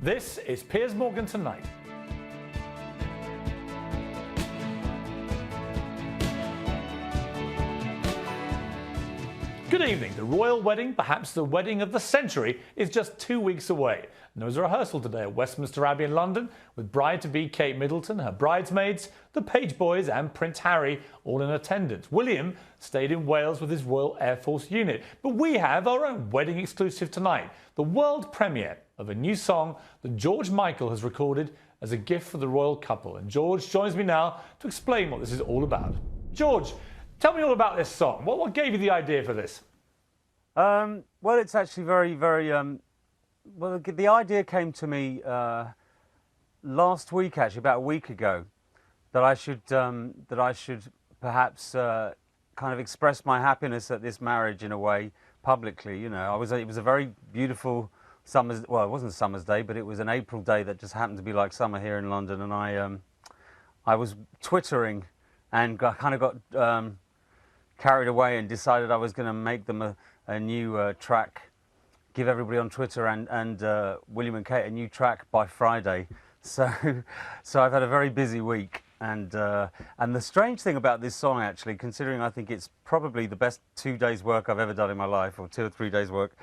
This is Piers Morgan Tonight. Good evening. The royal wedding, perhaps the wedding of the century, is just 2 weeks away. And there was a rehearsal today at Westminster Abbey in London with bride-to-be Kate Middleton, her bridesmaids, the Page Boys and Prince Harry all in attendance. William stayed in Wales with his Royal Air Force unit. But we have our own wedding exclusive tonight, the world premiere of a new song that George Michael has recorded as a gift for the royal couple. And George joins me now to explain what this is all about. George, tell me all about this song. What gave you the idea for this? Well, it's actually very, well, the idea came to me last week, actually, about a week ago, that I should perhaps kind of express my happiness at this marriage in a way publicly. You know, it was a very beautiful summer's, well, it wasn't a summer's day, but it was an April day that just happened to be like summer here in London, and I was twittering and kind of got carried away and decided I was going to make them a new track, give everybody on Twitter and William and Kate a new track by Friday. So I've had a very busy week, and the strange thing about this song, actually, considering I think it's probably the best 2 days' work I've ever done in my life, or 2 or 3 days' work,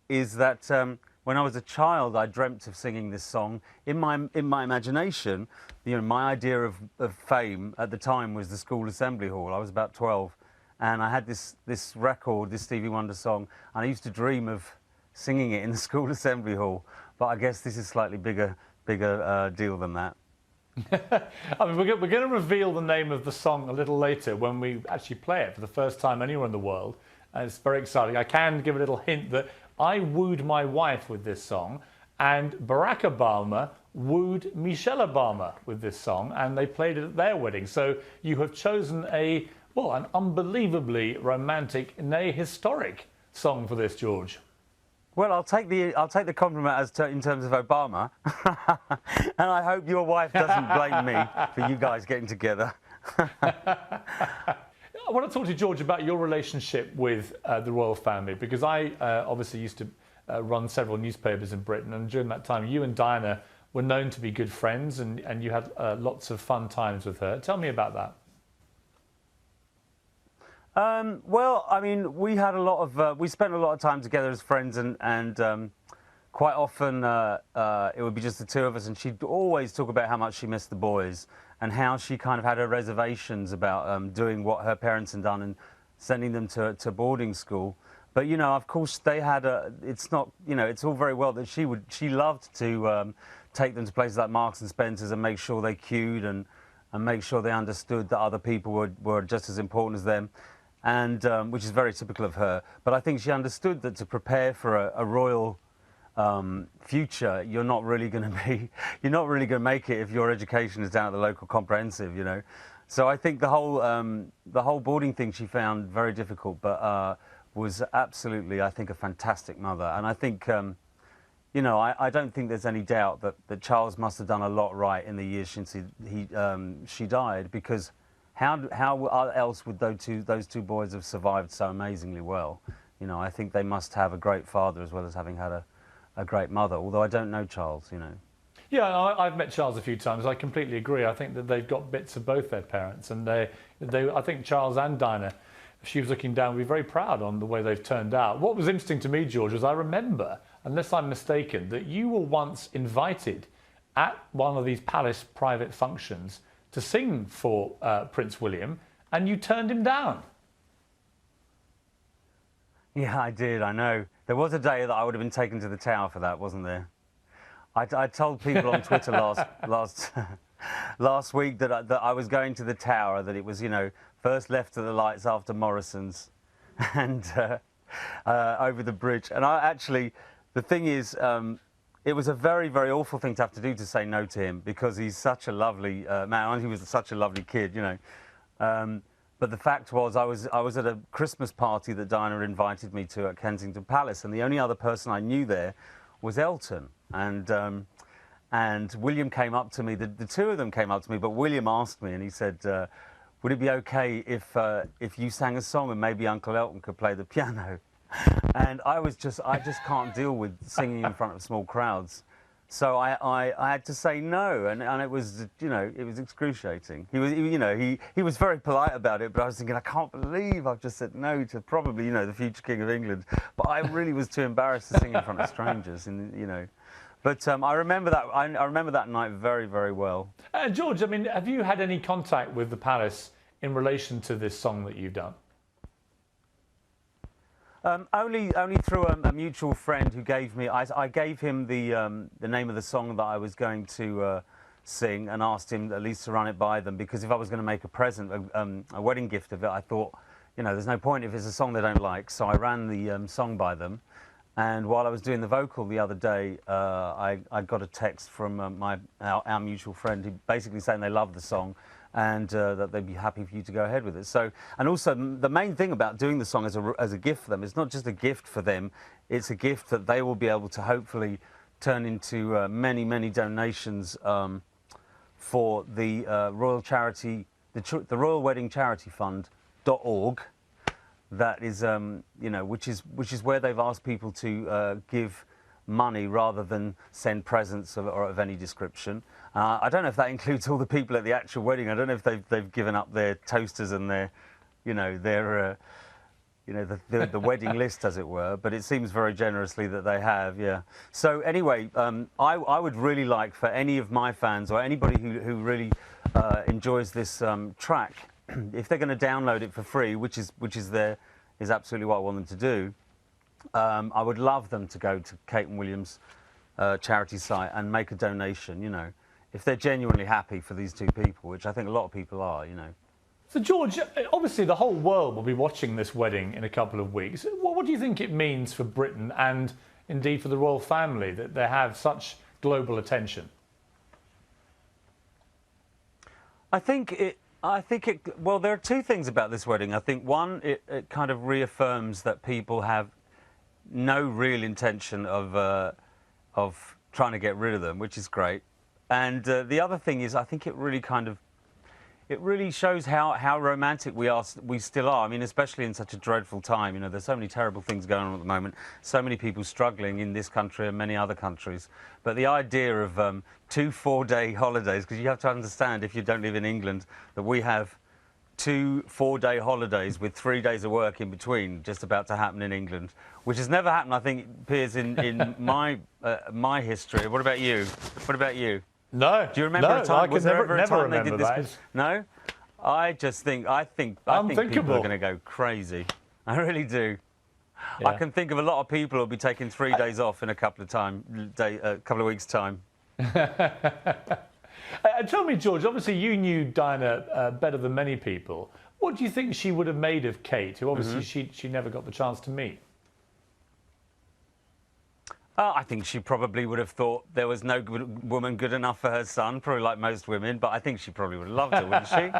is that when I was a child, I dreamt of singing this song. In my imagination, you know, my idea of fame at the time was the school assembly hall. I was about 12. And I had this record, this Stevie Wonder song, and I used to dream of singing it in the school assembly hall. But I guess this is slightly bigger deal than that. I mean, we're going to reveal the name of the song a little later when we actually play it for the first time anywhere in the world. And it's very exciting. I can give a little hint that I wooed my wife with this song, and Barack Obama wooed Michelle Obama with this song, and they played it at their wedding. So you have chosen an unbelievably romantic, nay, historic song for this, George. Well, I'll take the compliment in terms of Obama, and I hope your wife doesn't blame me for you guys getting together. I want to talk to you, George, about your relationship with the royal family, because I obviously used to run several newspapers in Britain, and during that time, you and Diana were known to be good friends, and you had lots of fun times with her. Tell me about that. Well, I mean, we had we spent a lot of time together as friends, and quite often it would be just the two of us, and she'd always talk about how much she missed the boys and how she kind of had her reservations about doing what her parents had done and sending them to boarding school. But, you know, of course, they had it's not, you know, it's all very well that she loved to take them to places like Marks and Spencer's and make sure they queued and make sure they understood that other people were just as important as them. And which is very typical of her. But I think she understood that to prepare for a royal future, you're not really going to make it if your education is down at the local comprehensive, you know. So I think the whole boarding thing she found very difficult, but was absolutely, I think, a fantastic mother. And I think, you know, I don't think there's any doubt that Charles must have done a lot right in the years since she died, because how else would those two boys have survived so amazingly well? You know, I think they must have a great father as well as having had a great mother, although I don't know Charles, you know. Yeah, I've met Charles a few times. I completely agree. I think that they've got bits of both their parents, and I think Charles and Diana, if she was looking down, would be very proud on the way they've turned out. What was interesting to me, George, was I remember, unless I'm mistaken, that you were once invited at one of these palace private functions to sing for Prince William, and you turned him down. Yeah, I did, I know. There was a day that I would have been taken to the Tower for that, wasn't there? I told people on Twitter last week that I was going to the Tower, that it was, you know, first left to the lights after Morrison's, and over the bridge. And the thing is, it was a very, very awful thing to have to do, to say no to him, because he's such a lovely man, and he was such a lovely kid, you know. But the fact was, I was at a Christmas party that Diana invited me to at Kensington Palace, and the only other person I knew there was Elton. And William came up to me. The two of them came up to me, but William asked me, and he said, "Would it be okay if you sang a song and maybe Uncle Elton could play the piano?" And I just can't deal with singing in front of small crowds. So I had to say no, and it was, you know, it was excruciating. He was very polite about it, but I was thinking, I can't believe I've just said no to probably, you know, the future King of England. But I really was too embarrassed to sing in front of strangers, and you know. But I remember that. I remember that night very, very well. George, I mean, have you had any contact with the palace in relation to this song that you've done? Only through a mutual friend who gave me. I gave him the name of the song that I was going to sing, and asked him at least to run it by them, because if I was going to make a present, a wedding gift of it, I thought, you know, there's no point if it's a song they don't like. So I ran the song by them. And while I was doing the vocal the other day, I got a text from our mutual friend, who basically saying they love the song, and that they'd be happy for you to go ahead with it. So, and also the main thing about doing the song as a gift for them, it's not just a gift for them, it's a gift that they will be able to hopefully turn into many, many donations for the Royal Charity, the Royal Wedding Charity Fund.org. That is, you know, which is where they've asked people to give money rather than send presents of any description. I don't know if that includes all the people at the actual wedding. I don't know if they've given up their toasters and their, you know, their, you know, the wedding list, as it were. But it seems very generously that they have, yeah. So anyway, I would really like for any of my fans or anybody who really enjoys this track, if they're going to download it for free, which is absolutely what I want them to do, I would love them to go to Kate and William's charity site and make a donation. You know, if they're genuinely happy for these two people, which I think a lot of people are. You know. So George, obviously the whole world will be watching this wedding in a couple of weeks. What do you think it means for Britain and indeed for the royal family that they have such global attention? I think it. Well, there are two things about this wedding. I think one, it kind of reaffirms that people have no real intention of trying to get rid of them, which is great. And the other thing is, I think it really shows how romantic we still are. I mean, especially in such a dreadful time. You know, there's so many terrible things going on at the moment. So many people struggling in this country and many other countries. But the idea of 2 4-day holidays, because you have to understand, if you don't live in England, that we have 2 4-day holidays with 3 days of work in between, just about to happen in England, which has never happened, I think, Piers, in my history. What about you? What about you? No. Do you remember a time? Was there ever a time they did this? That. No. I think people are going to go crazy. I really do. Yeah. I can think of a lot of people who'll be taking 3 days off in a couple of weeks' time. Tell me, George, obviously you knew Diana better than many people. What do you think she would have made of Kate, who obviously she never got the chance to meet? I think she probably would have thought there was no woman good enough for her son, probably like most women, but I think she probably would have loved her, wouldn't she?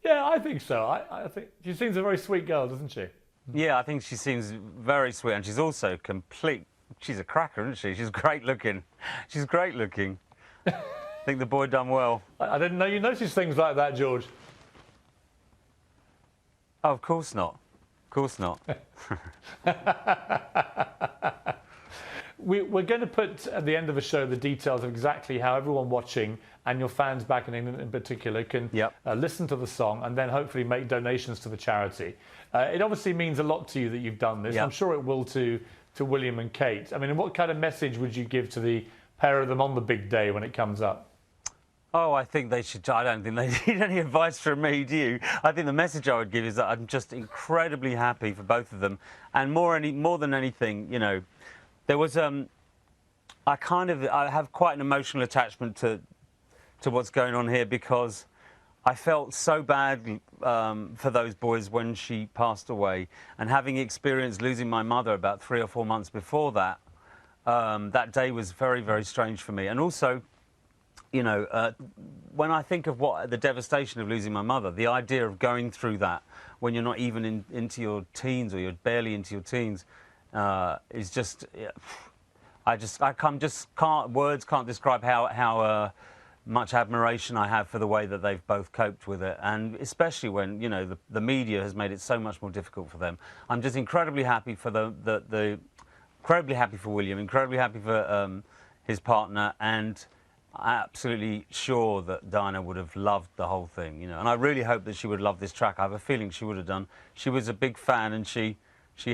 Yeah, I think so. I think she seems a very sweet girl, doesn't she? Yeah, I think she seems very sweet, and she's also she's a cracker, isn't she? She's great looking. She's great looking. I think the boy done well. I didn't know you noticed things like that, George. Oh, of course not. Of course not. We're going to put at the end of the show the details of exactly how everyone watching and your fans back in England in particular can listen to the song and then hopefully make donations to the charity. It obviously means a lot to you that you've done this. I'm sure it will to William and Kate. I mean, what kind of message would you give to the pair of them on the big day when it comes up? Oh, I think they should. I don't think they need any advice from me, do you? I think the message I would give is that I'm just incredibly happy for both of them, and more than anything, you know, there was I have quite an emotional attachment to what's going on here, because I felt so bad for those boys when she passed away, and having experienced losing my mother about 3 or 4 months before that, that day was very, very strange for me. And also, you know, when I think of the devastation of losing my mother, the idea of going through that when you're not even into your teens, or you're barely into your teens, is just, words can't describe how much admiration I have for the way that they've both coped with it, and especially when, you know, the media has made it so much more difficult for them. I'm just incredibly happy for incredibly happy for William, incredibly happy for his partner, and I'm absolutely sure that Dinah would have loved the whole thing, you know. And I really hope that she would love this track. I have a feeling she would have done. She was a big fan, and she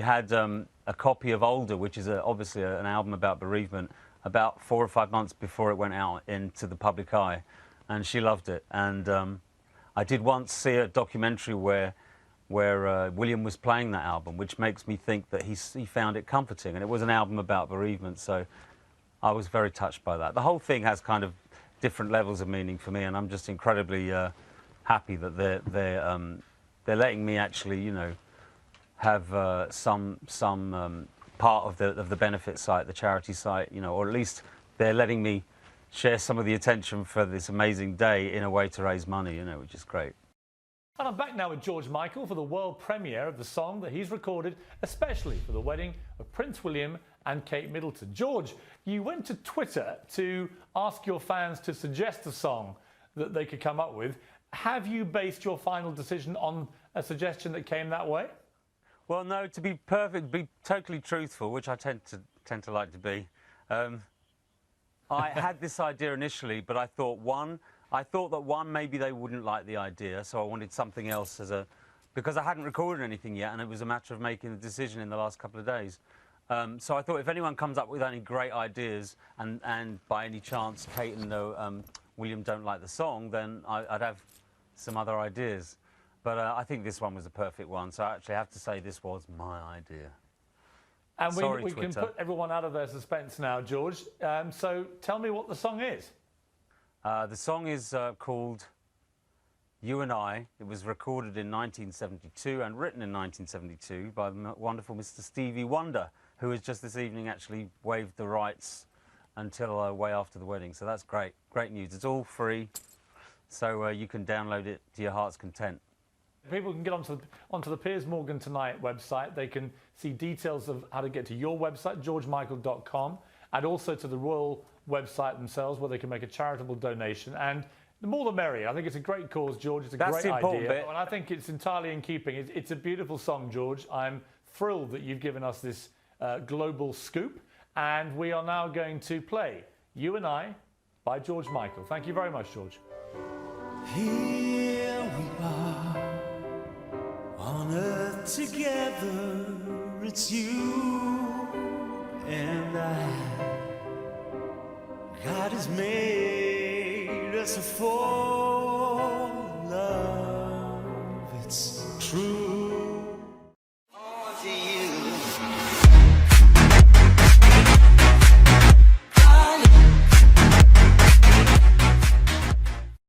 had a copy of Older, which is obviously an album about bereavement, about 4 or 5 months before it went out into the public eye, and she loved it. And I did once see a documentary where William was playing that album, which makes me think that he found it comforting, and it was an album about bereavement, so I was very touched by that. The whole thing has kind of different levels of meaning for me, and I'm just incredibly happy that they're letting me actually, you know, have some part of the benefit site, the charity site, you know, or at least they're letting me share some of the attention for this amazing day in a way to raise money, you know, which is great. And I'm back now with George Michael for the world premiere of the song that he's recorded especially for the wedding of Prince William and Kate Middleton. George, you went to Twitter to ask your fans to suggest a song that they could come up with. Have you based your final decision on a suggestion that came that way? Well, no, to be totally truthful, which I tend to like to be, I had this idea initially, but I thought that maybe they wouldn't like the idea, so I wanted something else because I hadn't recorded anything yet, and it was a matter of making the decision in the last couple of days. So I thought if anyone comes up with any great ideas, and by any chance Kate and William don't like the song, then I'd have some other ideas. But I think this one was the perfect one, so I actually have to say this was my idea. And Sorry, we can put everyone out of their suspense now, George. So tell me what the song is. The song is called You and I. It was recorded in 1972 and written in 1972 by the wonderful Mr. Stevie Wonder, who has just this evening actually waived the rights until way after the wedding. So that's great. Great news. It's all free, so you can download it to your heart's content. People can get onto the Piers Morgan Tonight website. They can see details of how to get to your website, georgemichael.com, and also to the Royal website themselves, where they can make a charitable donation. And the more the merrier. I think it's a great cause, George. It's a great idea. And I think it's entirely in keeping. It's a beautiful song, George. I'm thrilled that you've given us this global scoop. And we are now going to play You and I by George Michael. Thank you very much, George. Here we are on earth together, it's you and I. God has made us for love, it's true.